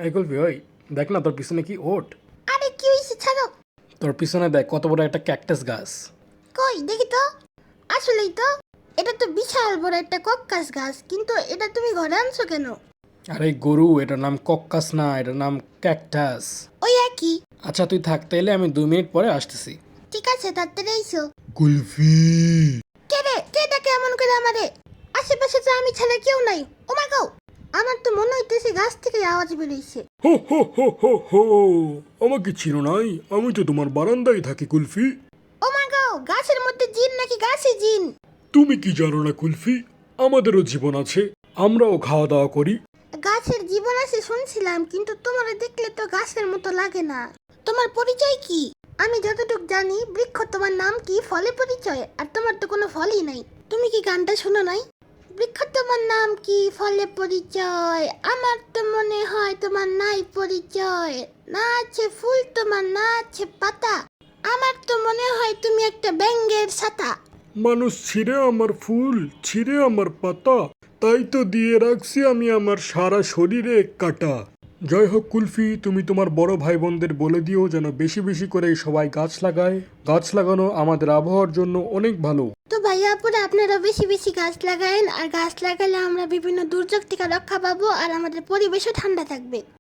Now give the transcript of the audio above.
এই কুলফি, ওই দেখ না তোর পিছনে কি ওট। আরে কি হইছে ছাড়ো। তোর পিছনে দেখ কত বড় একটা ক্যাকটাস গাছ। কই দেখি তো। আসলেই তো, এটা তো বিশাল বড় একটা কক্কাস গাছ, কিন্তু এটা তুমি ঘরে আনছো কেন? আরে গরু, এটার নাম কক্কাস না, এটার নাম ক্যাকটাস। ওই একই। আচ্ছা তুই থাকতে এলে আমি 2 মিনিট পরে আসতেছি। ঠিক আছে, তাড়াতাড়ি আইসো। কুলফি। কে রে, কে ডাকে এমন করে আমারে? আশেপাশে তো আমি ছাড়া কেউ নাই। ও মা গো, আমার তো মনে হইতেছে গাছ থেকে আওয়াজ বেরোইছে। হো হো হো হো হো, আমাকে চিনো নাই? আমি তো তোমার বারান্দায় থাকি কুলফি। ও মা গো, গাছের মধ্যে জিন নাকি গাছে জিন? তুমি কি জানো না কুলফি, আমাদেরও জীবন আছে, আমরাও খাওয়া দাওয়া করি। গাছের জীবন আছে শুনছিলাম, কিন্তু তোমার দেখলে তো গাছের মতো লাগে না। তোমার পরিচয় কি? আমি যতটুকু জানি, বৃক্ষ তোমার নাম কি, ফলে পরিচয়, আর তোমার তো কোনো ফলই নাই। তুমি কি গানটা শোনো নাই? বৃক্ষ তোমার নাম কি, ফলে পরিচয়, আমার তো মনে হয় তোমার নাই পরিচয়, না আছে ফুল তোমার, না আছে পাতা, আমার তো মনে হয় তুমি একটা ব্যাঙের ছাতা। মানুষ ছিঁড়ে আমার ফুল, ছিঁড়ে আমার পাতা, তাই তো দিয়ে রাখছি আমি আমার সারা শরীরে কাটা। জয় হোক কুলফি, তুমি তোমার বড় ভাই বোনদের বলে দিও যেন বেশি বেশি করে সবাই গাছ লাগায়। গাছ লাগানো আমাদের আবহাওয়ার জন্য অনেক ভালো। তো ভাইয়া আপুরা, আপনারা বেশি বেশি গাছ লাগায়েন, আর গাছ লাগালে আমরা বিভিন্ন দুর্যোগ থেকে রক্ষা পাবো, আর আমাদের পরিবেশও ঠান্ডা থাকবে।